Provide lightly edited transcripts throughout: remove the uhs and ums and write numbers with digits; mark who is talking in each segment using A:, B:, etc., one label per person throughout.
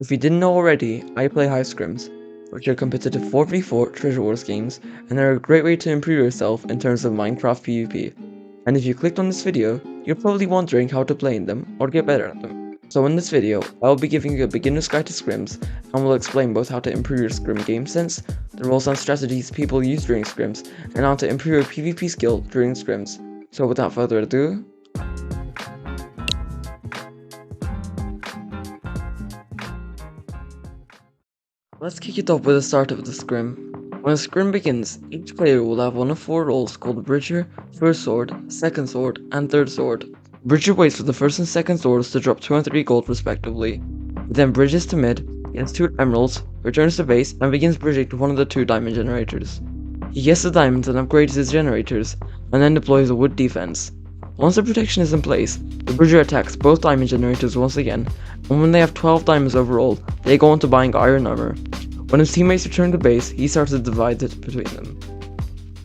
A: If you didn't know already, I play Hive Scrims, which are competitive 4v4 Treasure Wars games, and they're a great way to improve yourself in terms of Minecraft PvP. And if you clicked on this video, you're probably wondering how to play in them or get better at them. So in this video, I'll be giving you a beginner's guide to scrims, and will explain both how to improve your scrim game sense, the roles and strategies people use during scrims, and how to improve your PvP skill during scrims. So without further ado, let's kick it off with the start of the scrim. When a scrim begins, each player will have one of four roles called Bridger, First Sword, Second Sword, and Third Sword. Bridger waits for the first and second swords to drop 2 and 3 gold respectively. He then bridges to mid, gets 2 emeralds, returns to base, and begins bridging to one of the 2 diamond generators. He gets the diamonds and upgrades his generators, and then deploys a wood defense. Once the protection is in place, the Bridger attacks both diamond generators once again, and when they have 12 diamonds overall, they go into buying iron armor. When his teammates return to base, he starts to divide it between them.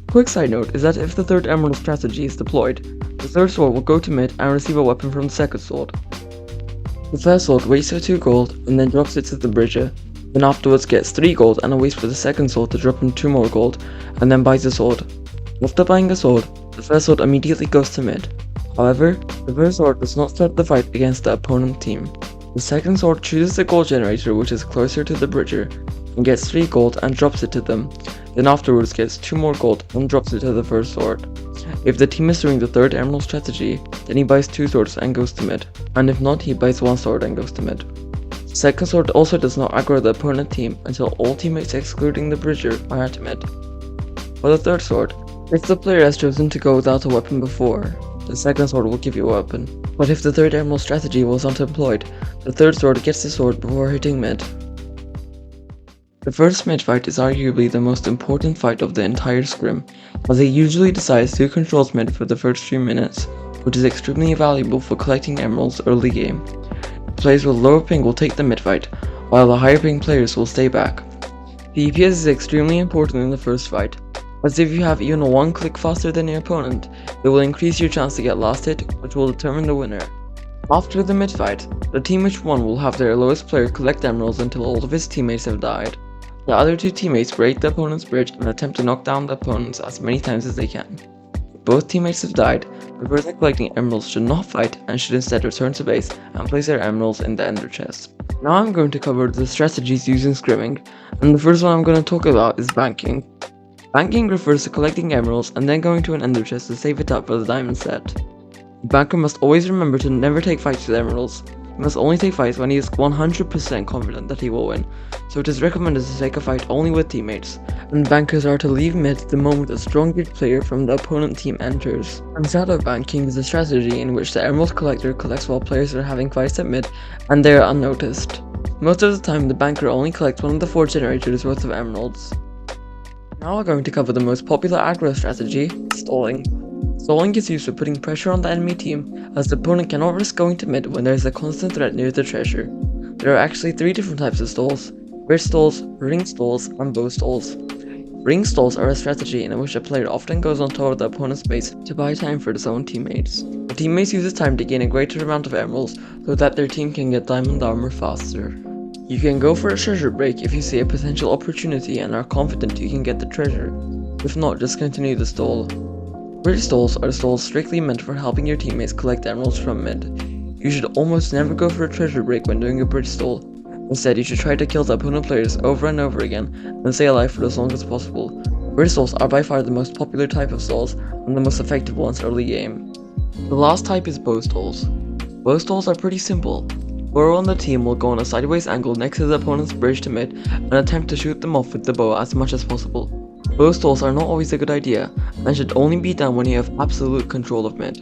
A: Quick side note is that if the third emerald strategy is deployed, the third sword will go to mid and receive a weapon from the second sword. The first sword waits for 2 gold and then drops it to the Bridger, then afterwards gets 3 gold and waits for the second sword to drop him 2 more gold, and then buys a sword. After buying a sword, the first sword immediately goes to mid. However, the first sword does not start the fight against the opponent team. The second sword chooses the gold generator which is closer to the Bridger, and gets 3 gold and drops it to them, then afterwards gets 2 more gold and drops it to the first sword. If the team is doing the third emerald strategy, then he buys 2 swords and goes to mid, and if not, he buys 1 sword and goes to mid. The second sword also does not aggro the opponent team until all teammates excluding the Bridger are at mid. For the third sword, if the player has chosen to go without a weapon before, the second sword will give you a weapon, but if the third emerald strategy was not employed, the third sword gets the sword before hitting mid. The first mid fight is arguably the most important fight of the entire scrim, as it usually decides who controls mid for the first few minutes, which is extremely valuable for collecting emeralds early game. Players with lower ping will take the mid fight, while the higher ping players will stay back. DPS is extremely important in the first fight, as if you have even 1 click faster than your opponent, it will increase your chance to get last hit, which will determine the winner. After the mid fight, the team which won will have their lowest player collect emeralds until all of his teammates have died. The other 2 teammates break the opponent's bridge and attempt to knock down the opponents as many times as they can. If both teammates have died, the person collecting emeralds should not fight and should instead return to base and place their emeralds in the ender chest. Now I'm going to cover the strategies used in scrimming, and the first one I'm going to talk about is banking. Banking refers to collecting emeralds and then going to an ender chest to save it up for the diamond set. The banker must always remember to never take fights with emeralds. He must only take fights when he is 100% confident that he will win, so it is recommended to take a fight only with teammates, and bankers are to leave mid the moment a stronger player from the opponent team enters. And shadow banking is a strategy in which the emerald collector collects while players are having fights at mid, and they are unnoticed. Most of the time the banker only collects one of the 4 generators worth of emeralds. Now we're going to cover the most popular aggro strategy, stalling. Stalling is used for putting pressure on the enemy team, as the opponent cannot risk going to mid when there is a constant threat near the treasure. There are actually 3 different types of stalls: bridge stalls, ring stalls, and bow stalls. Ring stalls are a strategy in which a player often goes on top of the opponent's base to buy time for his own teammates. The teammates use this time to gain a greater amount of emeralds so that their team can get diamond armor faster. You can go for a treasure break if you see a potential opportunity and are confident you can get the treasure. If not, just continue the stall. Bridge stalls are stalls strictly meant for helping your teammates collect emeralds from mid. You should almost never go for a treasure break when doing a bridge stall. Instead, you should try to kill the opponent players over and over again and stay alive for as long as possible. Bridge stalls are by far the most popular type of stalls and the most effective ones early game. The last type is bow stalls. Bow stalls are pretty simple. Burrow on the team will go on a sideways angle next to the opponent's bridge to mid and attempt to shoot them off with the bow as much as possible. Bow stalls are not always a good idea, and should only be done when you have absolute control of mid.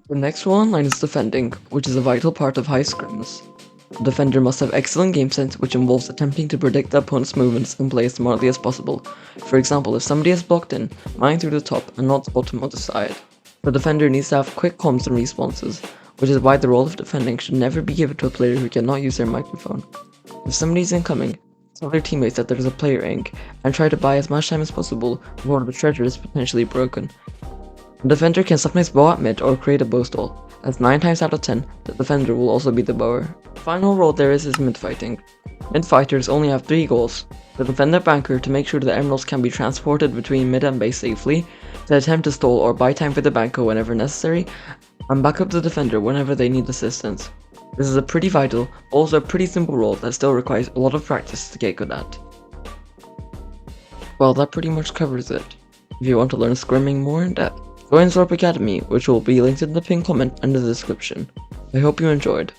A: The next role in line is defending, which is a vital part of Hive Scrims. The defender must have excellent game sense, which involves attempting to predict the opponent's movements and play as smartly as possible. For example, if somebody is blocked in, mine through the top and not the bottom of the side. The defender needs to have quick comms and responses, which is why the role of defending should never be given to a player who cannot use their microphone. If somebody is incoming, tell their teammates that there is a player ink, and try to buy as much time as possible before the treasure is potentially broken. The defender can sometimes bow at mid or create a bow stall, as 9 times out of 10, the defender will also be the bower. The final role there is midfighting. Midfighters only have 3 goals: to defend their banker to make sure the emeralds can be transported between mid and base safely, to attempt to stall or buy time for the banker whenever necessary, and back up the defender whenever they need assistance. This is a pretty vital, but also a pretty simple role that still requires a lot of practice to get good at. Well, that pretty much covers it. If you want to learn scrimming more in depth, join Zorp Academy, which will be linked in the pinned comment and the description. I hope you enjoyed.